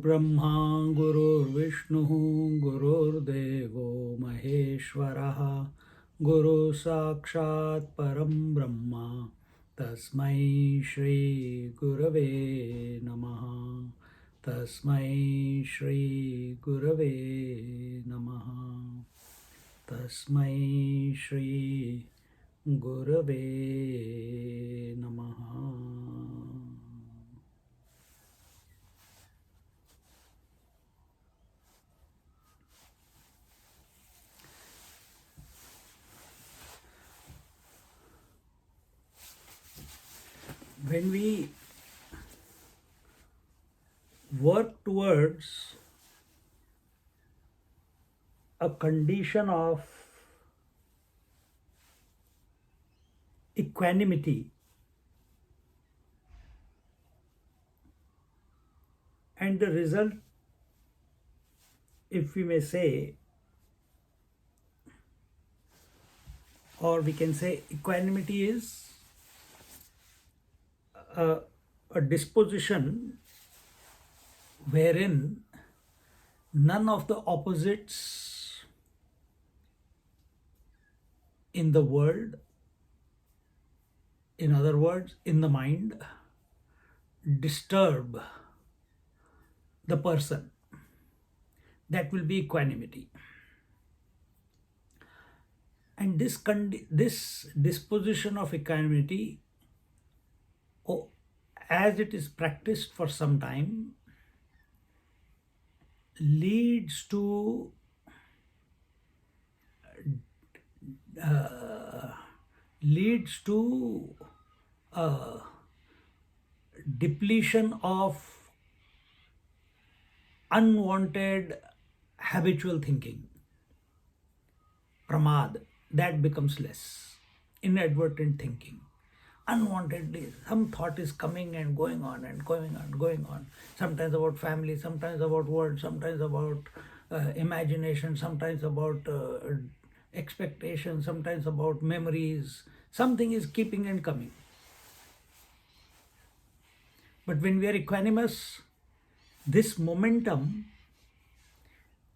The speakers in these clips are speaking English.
Brahma Vishnu Devo Maheshwaraha Guru Sakshat Param Brahma Tasmai Shri Gurave Namaha Tasmai Shri Gurave Namaha Tasmai Shri Gurave Namaha. When we work towards a condition of equanimity, and the result, if we may say, or we can say, equanimity is a disposition wherein none of the opposites in the world, in other words, in the mind, disturb the person. That will be equanimity. And this disposition of equanimity, as it is practiced for some time, leads to depletion of unwanted habitual thinking, pramad, that becomes less. Inadvertent thinking, unwantedly, some thought is coming and going on and going on. Sometimes about family, sometimes about world, sometimes about imagination, sometimes about expectation, sometimes about memories. Something is keeping and coming. But when we are equanimous, this momentum,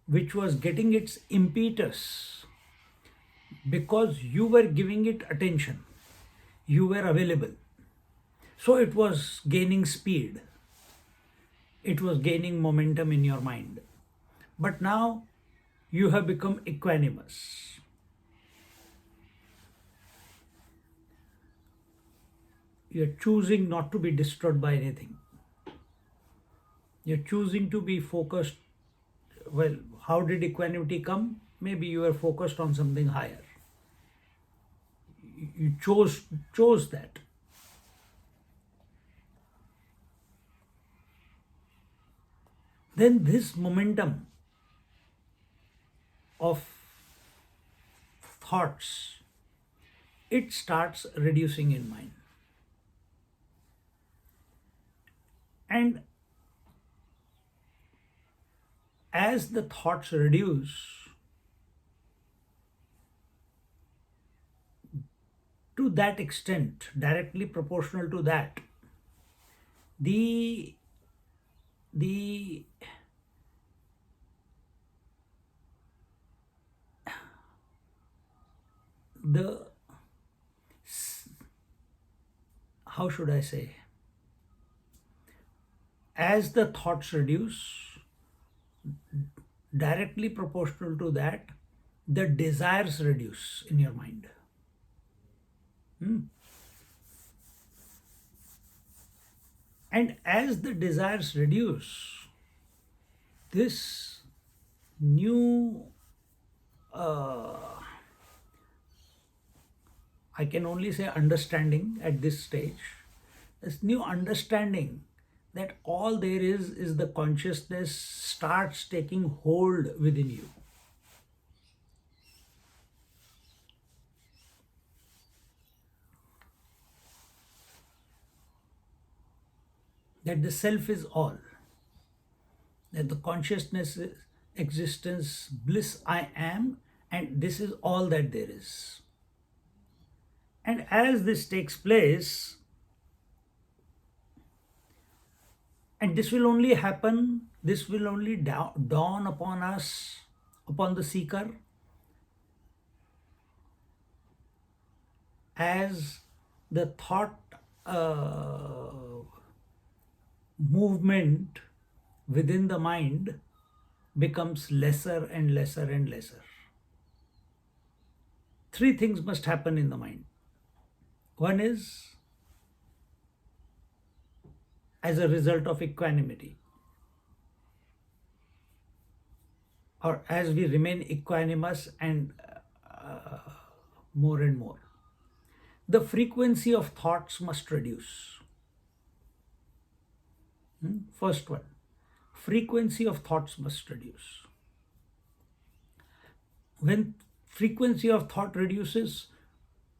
which was getting its impetus because you were giving it attention, you were available, so it was gaining speed, it was gaining momentum in your mind. But now you have become equanimous. You are choosing not to be disturbed by anything. You're choosing to be focused. Well, how did equanimity come? Maybe you were focused on something higher. You chose that. Then this momentum of thoughts, it starts reducing in mind. And as the thoughts reduce, to that extent, directly proportional to that, the how should I say, as the thoughts reduce, directly proportional to that, the desires reduce in your mind. And as the desires reduce, this new, I can only say understanding at this stage, this new understanding that all there is the consciousness starts taking hold within you. That the self is all, that the consciousness is existence, bliss I am, and this is all that there is. And as this takes place, And this will only happen, this will only dawn upon us, upon the seeker, as the thought movement within the mind becomes lesser and lesser and lesser. Three things must happen in the mind. One is as a result of equanimity, or as we remain equanimous and more and more. The frequency of thoughts must reduce. First one, frequency of thoughts must reduce. When frequency of thought reduces,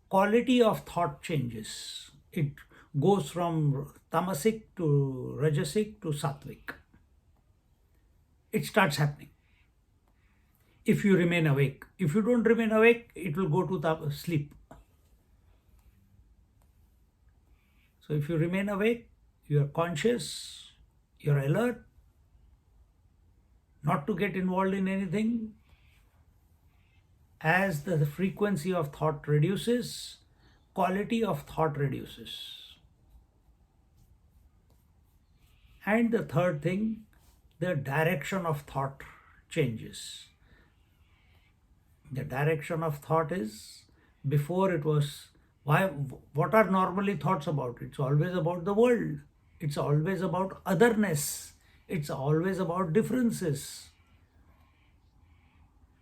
quality of thought changes. It goes from tamasic to rajasic to sattvic. It starts happening if you remain awake. If you don't remain awake, it will go to sleep. So if you remain awake, you are conscious, you're alert, not to get involved in anything. As the frequency of thought reduces, quality of thought reduces. And the third thing, the direction of thought changes. The direction of thought is, before it was, what are normally thoughts about? It's always about the world. It's always about otherness. It's always about differences.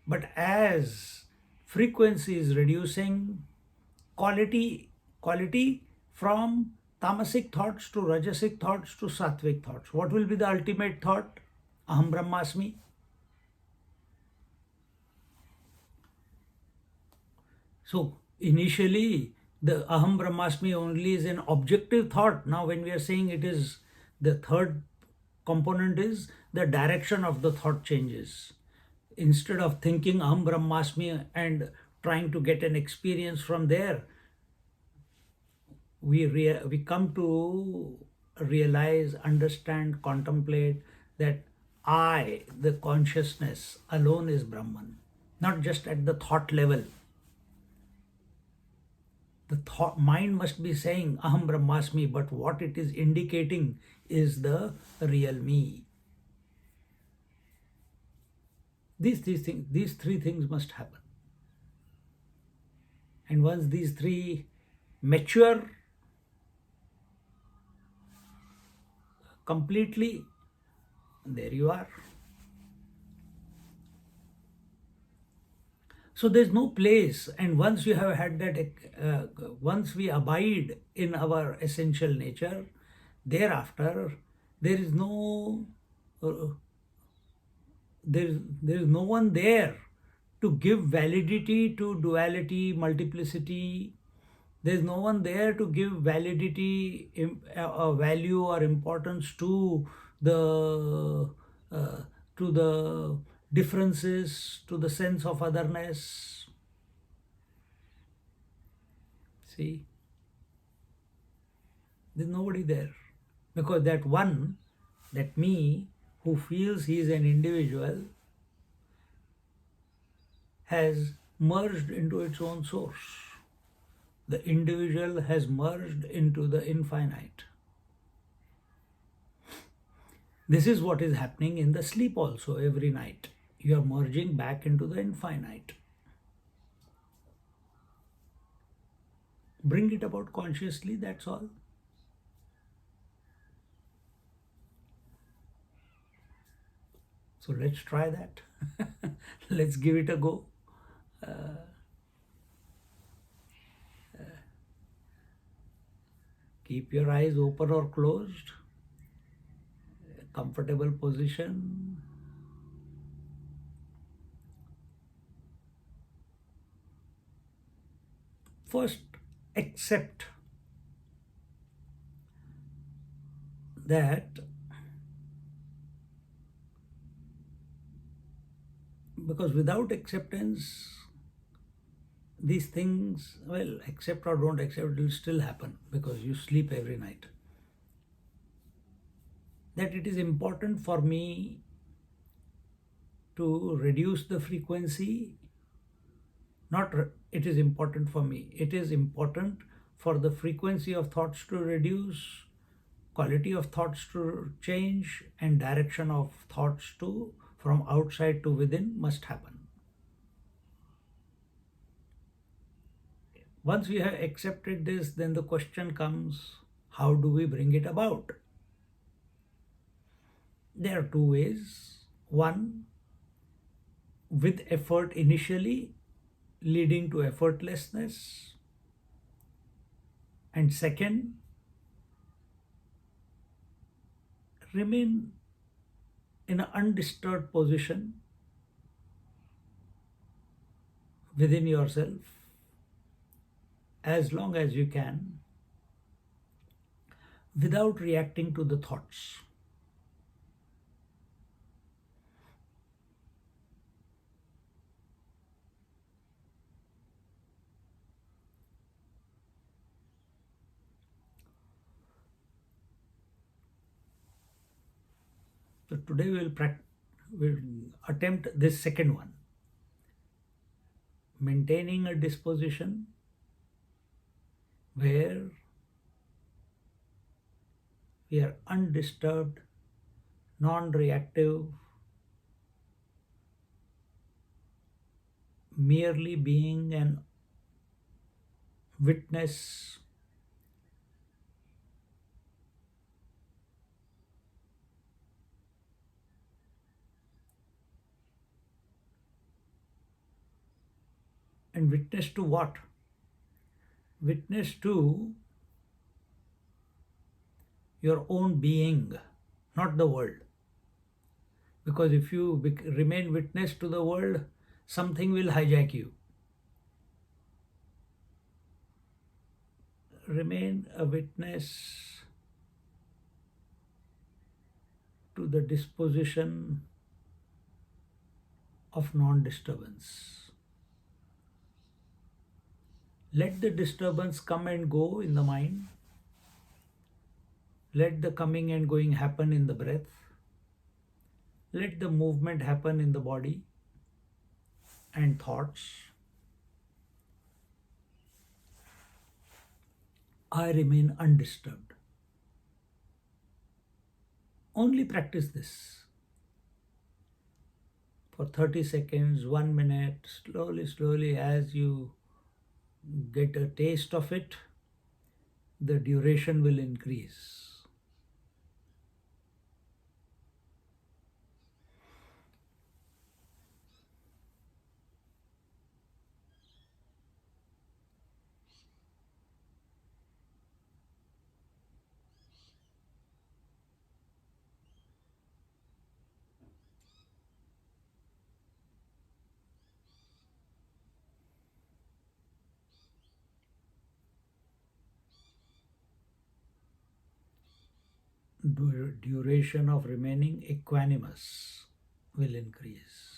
But as frequency is reducing, quality from tamasic thoughts to rajasic thoughts to sattvic thoughts. What will be the ultimate thought? Aham Brahmasmi. So initially the Aham Brahmasmi only is an objective thought. Now when we are saying it is, the third component is the direction of the thought changes. Instead of thinking Aham Brahmasmi and trying to get an experience from there, we come to realize, understand, contemplate that I, the consciousness alone, is Brahman. Not just at the thought level. The mind must be saying Aham Brahmasmi, but what it is indicating is the real me. These three things must happen. And once these three mature completely, there you are. So there's no place, and once you have had that, once we abide in our essential nature, thereafter there is no there is no one there to give validity to duality, multiplicity. There is no one there to give validity, value or importance to the differences, to the sense of otherness. See, there's nobody there, because that one, that me, who feels he is an individual, has merged into its own source. The individual has merged into the infinite. This is what is happening in the sleep also every night. You are merging back into the infinite. Bring it about consciously, that's all. So let's try that. Let's give it a go. Keep your eyes open or closed. Comfortable position. First, accept that because without acceptance, these things, well, accept or don't accept, it will still happen because you sleep every night. that it is important for me to reduce the frequency. It is important for me, it is important for the frequency of thoughts to reduce, quality of thoughts to change, and direction of thoughts to from outside to within must happen. Once we have accepted this, then the question comes, how do we bring it about? There are two ways. One, with effort initially, leading to effortlessness. And second, remain in an undisturbed position within yourself as long as you can without reacting to the thoughts. So today we'll attempt this second one, maintaining a disposition where we are undisturbed, non-reactive, merely being an witness and witness to what? Witness to your own being, not the world. Because if you remain witness to the world, something will hijack you. Remain a witness to the disposition of non-disturbance. Let the disturbance come and go in the mind. Let the coming and going happen in the breath. Let the movement happen in the body and thoughts. I remain undisturbed. Only practice this for 30 seconds, 1 minute, slowly, as you get a taste of it, the duration will increase. Duration of remaining equanimous will increase.